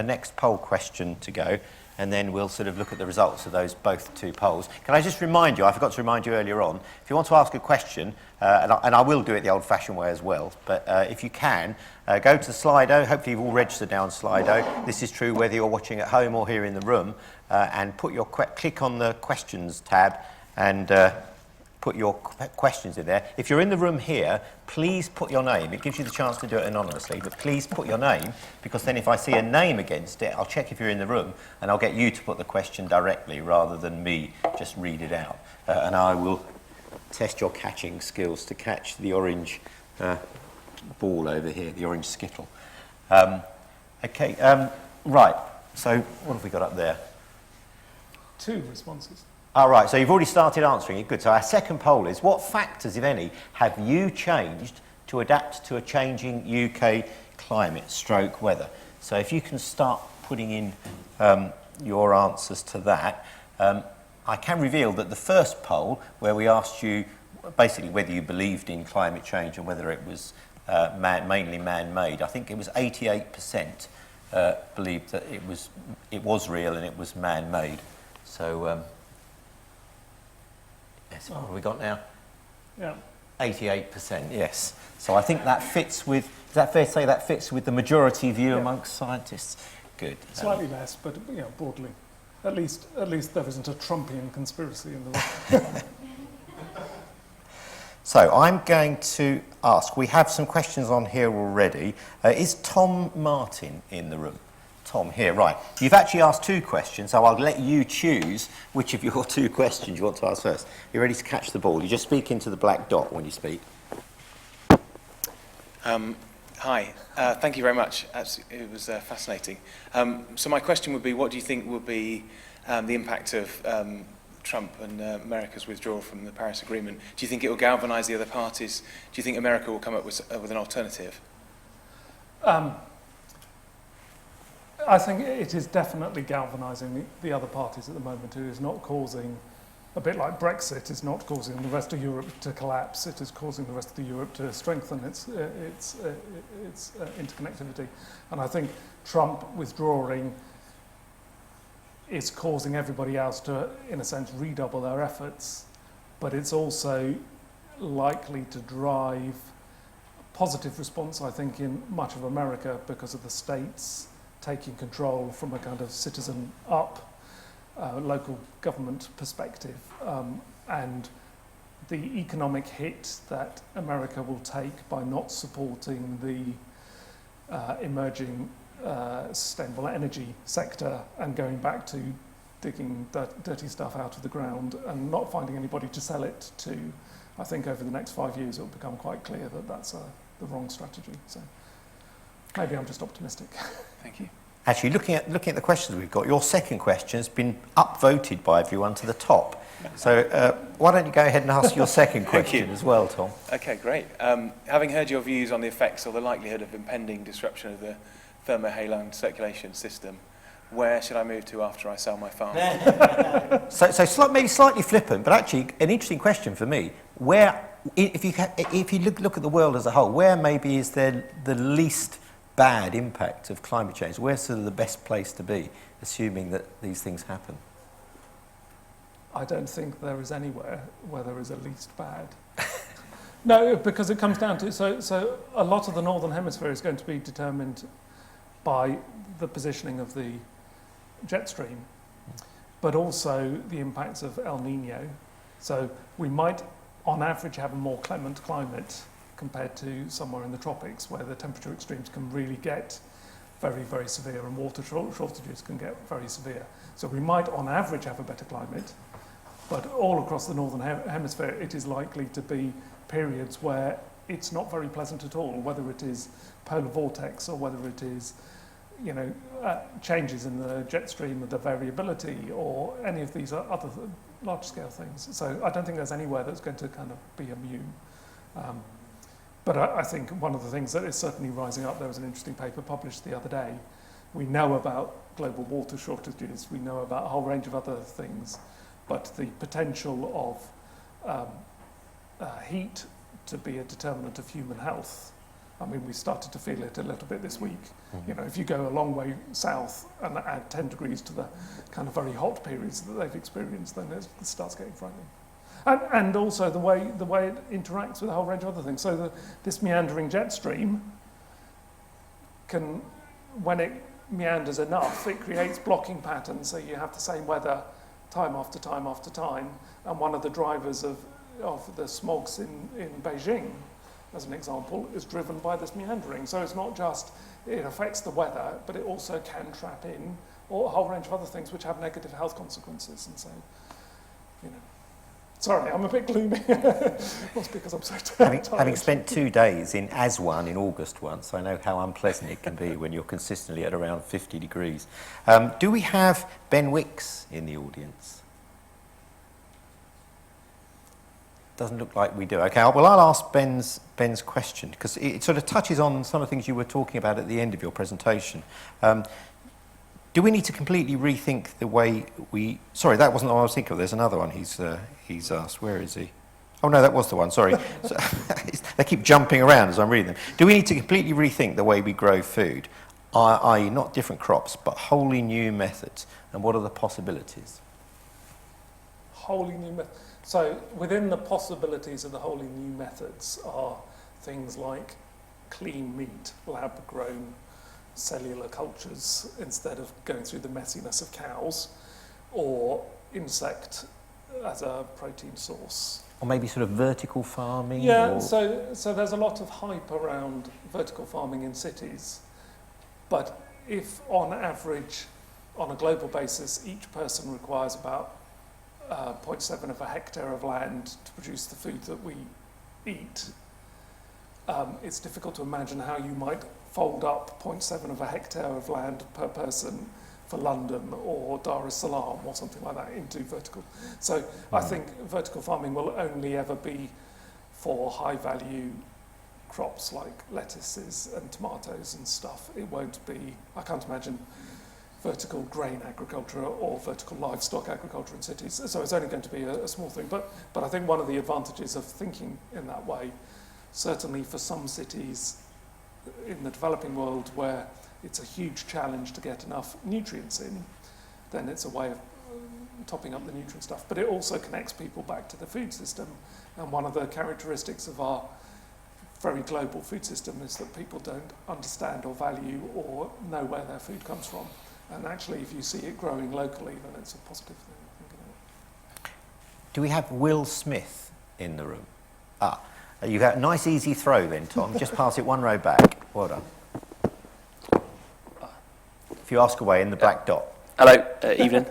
a next poll question to go, and then we'll sort of look at the results of those both two polls. Can I just remind you, I forgot to remind you earlier on, if you want to ask a question, and I will do it the old-fashioned way as well, but if you can, go to Slido. Hopefully you've all registered now on Slido. This is true whether you're watching at home or here in the room, and put your click on the questions tab and put your questions in there. If you're in the room here, please put your name. It gives you the chance to do it anonymously, but please put your name, because then if I see a name against it, I'll check if you're in the room, and I'll get you to put the question directly rather than me just read it out. And I will test your catching skills to catch the orange ball over here, the orange skittle. Okay, right, so what have we got up there? 2 responses. All right, so you've already started answering it. Good. So our second poll is, what factors, if any, have you changed to adapt to a changing UK climate / weather? So if you can start putting in your answers to that. I can reveal that the first poll, where we asked you basically whether you believed in climate change and whether it was mainly man-made, I think it was 88% believed that it was real and it was man-made. So... yes, what have we got now? Yeah. 88%, yes. So I think that fits with, is that fair to say that fits with the majority view amongst scientists? Good. Slightly less, but broadly. At least there isn't a Trumpian conspiracy in the world. So I'm going to ask, we have some questions on here already. Is Tom Martin in the room? Tom, here, right. You've actually asked 2 questions, so I'll let you choose which of your 2 questions you want to ask first. You're ready to catch the ball. You just speak into the black dot when you speak. Hi, thank you very much. It was fascinating. So my question would be, what do you think will be the impact of Trump and America's withdrawal from the Paris Agreement? Do you think it will galvanise the other parties? Do you think America will come up with an alternative? I think it is definitely galvanising the other parties at the moment. It is not causing, a bit like Brexit, is not causing the rest of Europe to collapse. It is causing the rest of Europe to strengthen its interconnectivity. And I think Trump withdrawing is causing everybody else to, in a sense, redouble their efforts. But it's also likely to drive a positive response, I think, in much of America because of the states taking control from a kind of citizen-up local government perspective, and the economic hit that America will take by not supporting the emerging sustainable energy sector and going back to digging dirty stuff out of the ground and not finding anybody to sell it to. I think over the next 5 years it will become quite clear that that's the wrong strategy. So maybe I'm just optimistic. Thank you. Actually, looking at the questions we've got, your second question has been upvoted by everyone to the top. So why don't you go ahead and ask your second question as well, Tom? Okay, great. Having heard your views on the effects or the likelihood of impending disruption of the thermohaline circulation system, where should I move to after I sell my farm? So maybe slightly flippant, but actually an interesting question for me. Where, if you look at the world as a whole, where maybe is there the least bad impact of climate change? Where's sort of the best place to be, assuming that these things happen? I don't think there is anywhere where there is a least bad. No, because it comes down to, so a lot of the Northern Hemisphere is going to be determined by the positioning of the jet stream, but also the impacts of El Nino. So we might, on average, have a more clement climate compared to somewhere in the tropics where the temperature extremes can really get very, very severe and water shortages can get very severe. So we might, on average, have a better climate, but all across the Northern Hemisphere, it is likely to be periods where it's not very pleasant at all, whether it is polar vortex or whether it is, changes in the jet stream, the variability, or any of these other large-scale things. So I don't think there's anywhere that's going to kind of be immune. But I think one of the things that is certainly rising up, there was an interesting paper published the other day. We know about global water shortages, we know about a whole range of other things, but the potential of heat to be a determinant of human health, I mean, we started to feel it a little bit this week. You know, if you go a long way south and add 10 degrees to the kind of very hot periods that they've experienced, then it starts getting frightening. And also the way it interacts with a whole range of other things. So this meandering jet stream can, when it meanders enough, it creates blocking patterns, so you have the same weather time after time after time. And one of the drivers of the smogs in Beijing, as an example, is driven by this meandering. So it's not just it affects the weather, but it also can trap in a whole range of other things which have negative health consequences. And so, you know, sorry, I'm a bit gloomy. That's because I'm so tired. Having spent 2 days in Aswan in August once, I know how unpleasant it can be when you're consistently at around 50 degrees. Do we have Ben Wicks in the audience? Doesn't look like we do. Okay, well, I'll ask Ben's question, because it sort of touches on some of the things you were talking about at the end of your presentation. Do we need to completely rethink the way we... Sorry, that wasn't the one I was thinking of. There's another one he's asked. Where is he? Oh, no, that was the one. Sorry. So, they keep jumping around as I'm reading them. Do we need to completely rethink the way we grow food, i.e. not different crops, but wholly new methods? And what are the possibilities? Wholly new methods. So within the possibilities of the wholly new methods are things like clean meat, lab-grown cellular cultures instead of going through the messiness of cows, or insect as a protein source. Or maybe sort of vertical farming? Yeah, or... so there's a lot of hype around vertical farming in cities, but if on average, on a global basis, each person requires about 0.7 of a hectare of land to produce the food that we eat, it's difficult to imagine how you might fold up 0.7 of a hectare of land per person for London or Dar es Salaam or something like that into vertical. So I think vertical farming will only ever be for high value crops like lettuces and tomatoes and stuff. It won't be, I can't imagine vertical grain agriculture or vertical livestock agriculture in cities. So it's only going to be a small thing. But I think one of the advantages of thinking in that way, certainly for some cities in the developing world where it's a huge challenge to get enough nutrients in, then it's a way of topping up the nutrient stuff. But it also connects people back to the food system. And one of the characteristics of our very global food system is that people don't understand or value or know where their food comes from. And actually, if you see it growing locally, then it's a positive thing, I think. Do we have Will Smith in the room? You got a nice easy throw then, Tom. Just pass it one row back. Well done. If you ask away in the black dot. Hello, evening.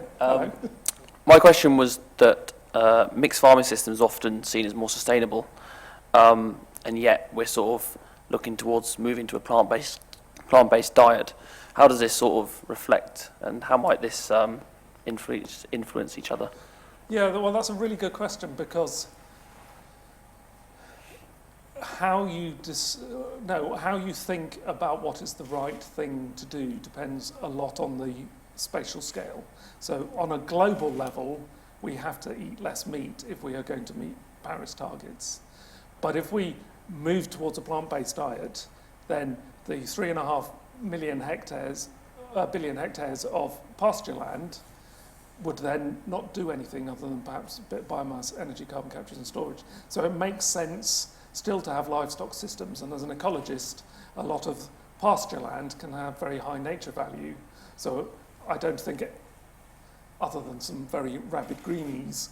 My question was that mixed farming systems are often seen as more sustainable, and yet we're sort of looking towards moving to a plant-based diet. How does this sort of reflect, and how might this influence each other? Yeah, well, that's a really good question, because how you think about what is the right thing to do depends a lot on the spatial scale. So on a global level, we have to eat less meat if we are going to meet Paris targets. But if we move towards a plant-based diet, then the 3.5 billion hectares of pasture land would then not do anything other than perhaps a bit of biomass, energy, carbon capture and storage. So it makes sense still to have livestock systems, and as an ecologist, a lot of pasture land can have very high nature value. So I don't think it, other than some very rabid greenies,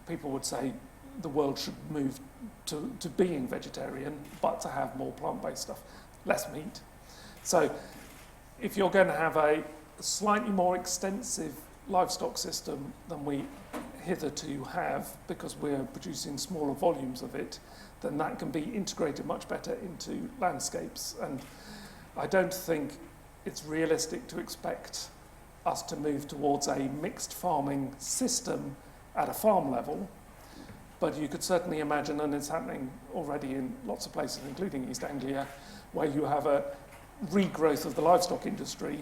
people would say the world should move to being vegetarian, but to have more plant-based stuff, less meat. So if you're going to have a slightly more extensive livestock system than we hitherto have, because we're producing smaller volumes of it, then that can be integrated much better into landscapes. And I don't think it's realistic to expect us to move towards a mixed farming system at a farm level, but you could certainly imagine, and it's happening already in lots of places, including East Anglia, where you have a regrowth of the livestock industry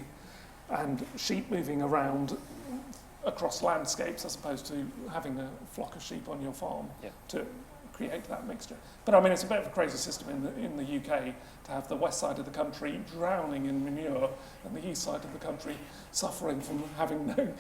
and sheep moving around across landscapes as opposed to having a flock of sheep on your farm to create that mixture. But I mean, it's a bit of a crazy system in the UK to have the west side of the country drowning in manure and the east side of the country suffering from having no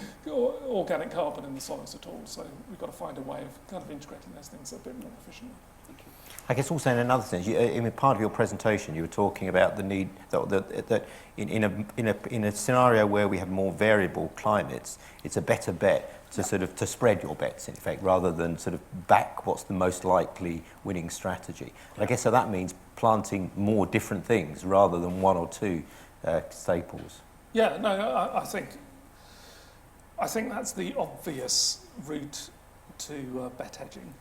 organic carbon in the soils at all. So we've got to find a way of kind of integrating those things a bit more efficiently. Thank you. I guess also in another sense, in part of your presentation, you were talking about the need that in a scenario where we have more variable climates, it's a better bet to sort of to spread your bets, in effect, rather than sort of back what's the most likely winning strategy. And I guess so that means planting more different things rather than one or two staples. Yeah, no, I think that's the obvious route to bet hedging.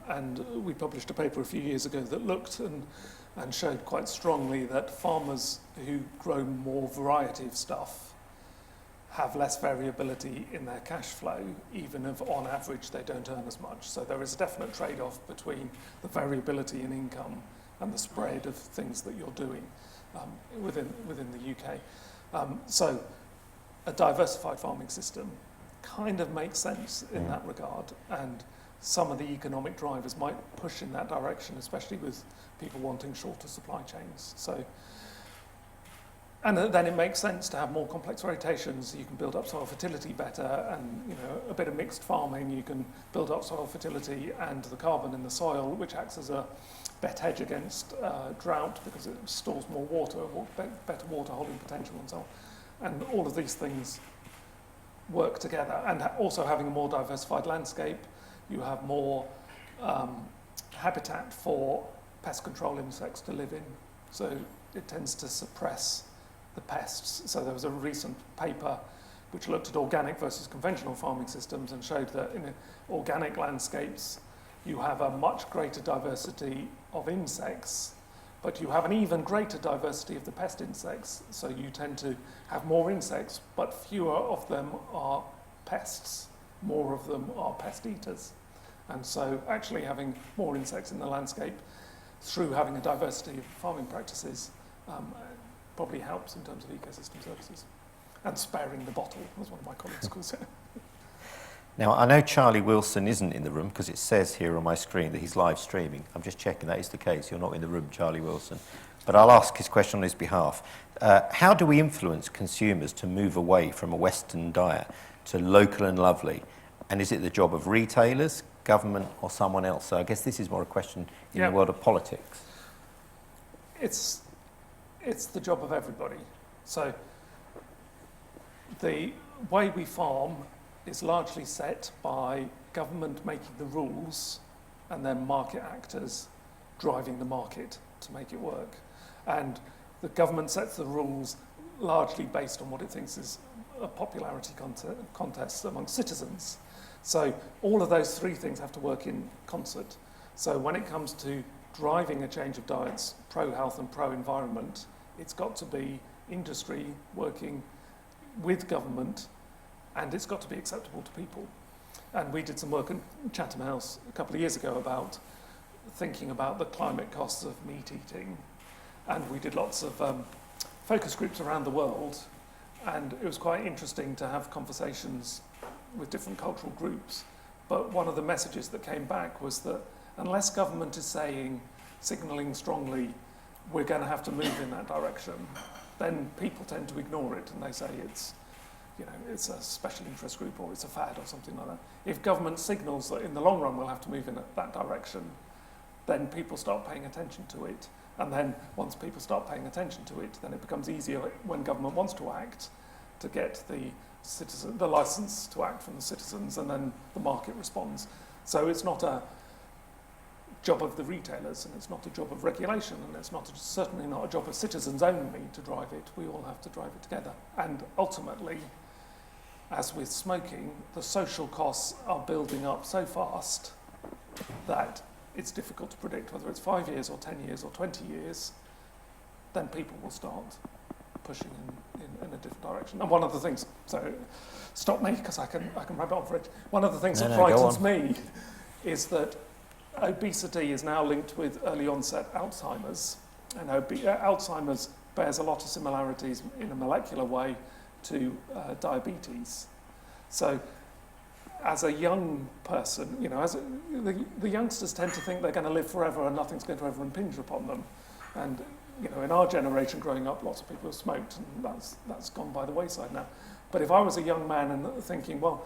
And we published a paper a few years ago that looked and showed quite strongly that farmers who grow more variety of stuff have less variability in their cash flow, even if on average they don't earn as much. So there is a definite trade-off between the variability in income and the spread of things that you're doing within the UK. So a diversified farming system kind of makes sense in that regard, and some of the economic drivers might push in that direction, especially with people wanting shorter supply chains. So, and then it makes sense to have more complex rotations, so you can build up soil fertility better, and a bit of mixed farming, you can build up soil fertility and the carbon in the soil, which acts as a bet hedge against drought because it stores more water, better water holding potential and so on. And all of these things work together. And also having a more diversified landscape, you have more habitat for pest control insects to live in. So it tends to suppress the pests. So there was a recent paper which looked at organic versus conventional farming systems and showed that in organic landscapes you have a much greater diversity of insects, but you have an even greater diversity of the pest insects. So you tend to have more insects, but fewer of them are pests. More of them are pest eaters. And so actually having more insects in the landscape through having a diversity of farming practices probably helps in terms of ecosystem services. And sparing the bottle, as one of my colleagues calls it. Now, I know Charlie Wilson isn't in the room because it says here on my screen that he's live streaming. I'm just checking that is the case. You're not in the room, Charlie Wilson. But I'll ask his question on his behalf. How do we influence consumers to move away from a Western diet to local and lovely? And is it the job of retailers, government, or someone else? So I guess this is more a question in the world of politics. It's the job of everybody. So the way we farm is largely set by government making the rules and then market actors driving the market to make it work. And the government sets the rules largely based on what it thinks is a popularity contest amongst citizens. So all of those three things have to work in concert. So when it comes to driving a change of diets, pro-health and pro-environment, it's got to be industry working with government, and it's got to be acceptable to people. And we did some work in Chatham House a couple of years ago about thinking about the climate costs of meat eating. And we did lots of focus groups around the world, and it was quite interesting to have conversations with different cultural groups. But one of the messages that came back was that unless government is signalling strongly, we're going to have to move in that direction, then people tend to ignore it and they say it's a special interest group or it's a fad or something like that. If government signals that in the long run we'll have to move in that direction, then people start paying attention to it. And then once people start paying attention to it, then it becomes easier when government wants to act to get the license to act from the citizens, and then the market responds. So it's not a job of the retailers, and it's not a job of regulation, and it's certainly not a job of citizens only to drive it. We all have to drive it together. And ultimately, as with smoking, the social costs are building up so fast that it's difficult to predict whether it's 5 years or 10 years or 20 years. Then people will start pushing in a different direction. And one of the things, so stop me because I can wrap it on for it. One of the things that frightens me is that obesity is now linked with early onset Alzheimer's, and Alzheimer's bears a lot of similarities in a molecular way to diabetes. So as a young person, you know, the youngsters tend to think they're going to live forever and nothing's going to ever impinge upon them. And, you know, in our generation growing up, lots of people have smoked, and that's gone by the wayside now. But if I was a young man and thinking, well,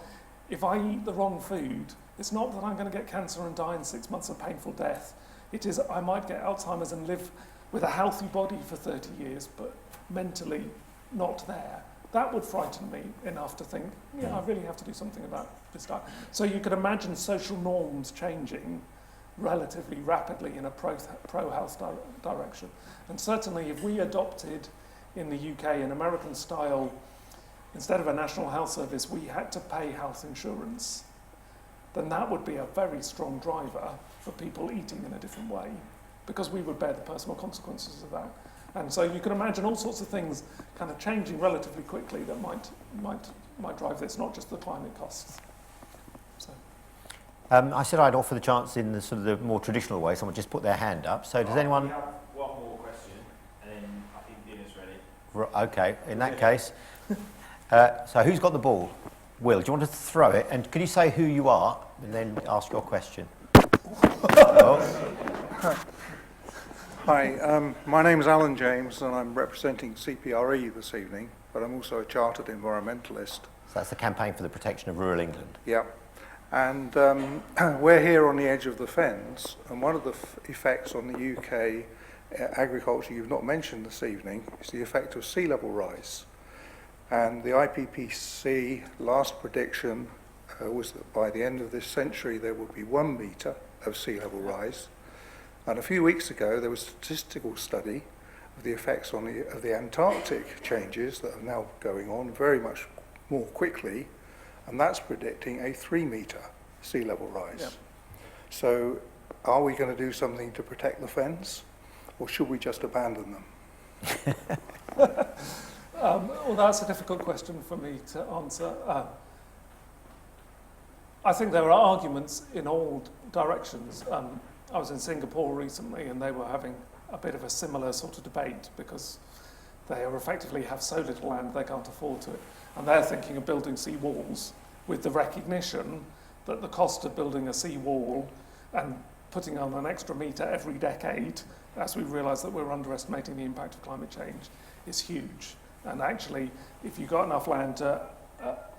if I eat the wrong food, it's not that I'm going to get cancer and die in 6 months of painful death. It is I might get Alzheimer's and live with a healthy body for 30 years, but mentally not there. That would frighten me enough to think, yeah, I really have to do something about this diet. So you could imagine social norms changing relatively rapidly in a pro-health direction. And certainly if we adopted in the UK an American style, instead of a national health service, we had to pay health insurance, then that would be a very strong driver for people eating in a different way, because we would bear the personal consequences of that. And so you can imagine all sorts of things kind of changing relatively quickly that might drive this, not just the climate costs. So. I said I'd offer the chance in the sort of the more traditional way. Someone just put their hand up. So does anyone? We have one more question, and then I think dinner's ready. Okay, in that case. So who's got the ball? Will, do you want to throw it? And can you say who you are and then ask your question? Hi, my name is Alan James and I'm representing CPRE this evening, but I'm also a chartered environmentalist. So that's the Campaign for the Protection of Rural England. Yeah, and we're here on the edge of the fens, and one of the effects on the UK agriculture you've not mentioned this evening is the effect of sea level rise. And the IPPC last prediction was that by the end of this century there would be 1 metre of sea level rise. And a few weeks ago there was a statistical study of the effects of the Antarctic changes that are now going on very much more quickly, and that's predicting a 3 metre sea level rise. Yep. So are we going to do something to protect the fens, or should we just abandon them? Well, that's a difficult question for me to answer. I think there are arguments in all directions. I was in Singapore recently and they were having a bit of a similar sort of debate because they effectively have so little land they can't afford to. And they're thinking of building sea walls with the recognition that the cost of building a sea wall and putting on an extra metre every decade, as we realise that we're underestimating the impact of climate change, is huge. And actually, if you've got enough land to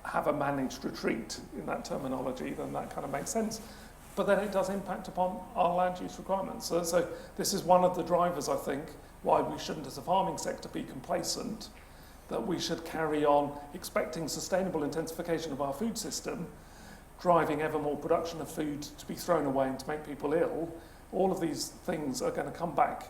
have a managed retreat in that terminology, then that kind of makes sense. But then it does impact upon our land use requirements. So this is one of the drivers, I think, why we shouldn't, as a farming sector, be complacent, that we should carry on expecting sustainable intensification of our food system, driving ever more production of food to be thrown away and to make people ill. All of these things are going to come back,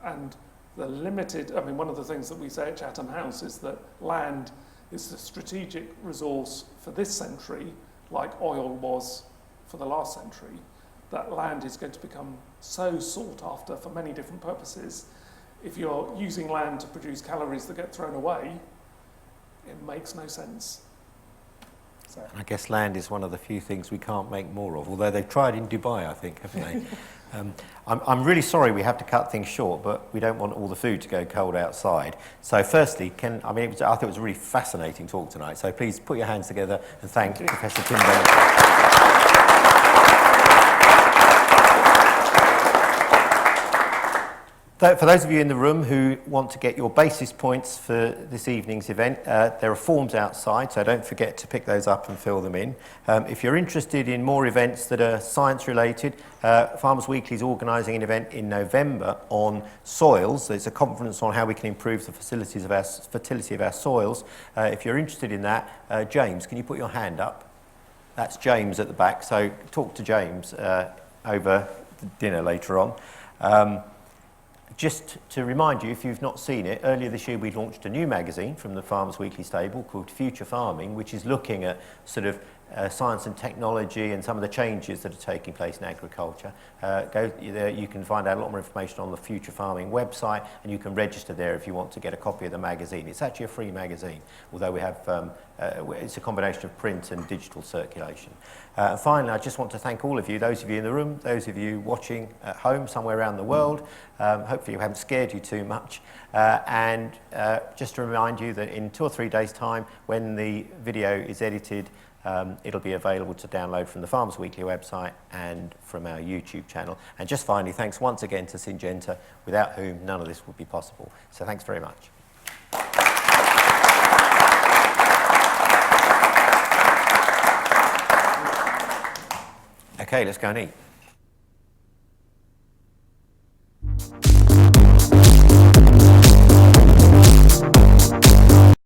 and the limited, I mean, one of the things that we say at Chatham House is that land is the strategic resource for this century, like oil was for the last century. That land is going to become so sought after for many different purposes. If you're using land to produce calories that get thrown away, it makes no sense. So. I guess land is one of the few things we can't make more of, although they've tried in Dubai, I think, haven't they? I'm really sorry we have to cut things short, but we don't want all the food to go cold outside. So firstly, I thought it was a really fascinating talk tonight, so please put your hands together and thank Professor Tim Benton. For those of you in the room who want to get your basis points for this evening's event, there are forms outside, so don't forget to pick those up and fill them in. If you're interested in more events that are science-related, Farmers Weekly is organising an event in November on soils. It's a conference on how we can improve the fertility of our soils. If you're interested in that, James, can you put your hand up? That's James at the back, so talk to James over dinner later on. Just to remind you, if you've not seen it, earlier this year we launched a new magazine from the Farmers Weekly stable called Future Farming, which is looking at sort of science and technology and some of the changes that are taking place in agriculture. Go there, you can find out a lot more information on the Future Farming website, and you can register there if you want to get a copy of the magazine. It's actually a free magazine, although we have it's a combination of print and digital circulation. Finally, I just want to thank all of you, those of you in the room, those of you watching at home somewhere around the world. Hopefully we haven't scared you too much. And just to remind you that in 2 or 3 days' time, when the video is edited It'll be available to download from the Farmers Weekly website and from our YouTube channel. And just finally, thanks once again to Syngenta, without whom none of this would be possible. So thanks very much. Okay, let's go and eat.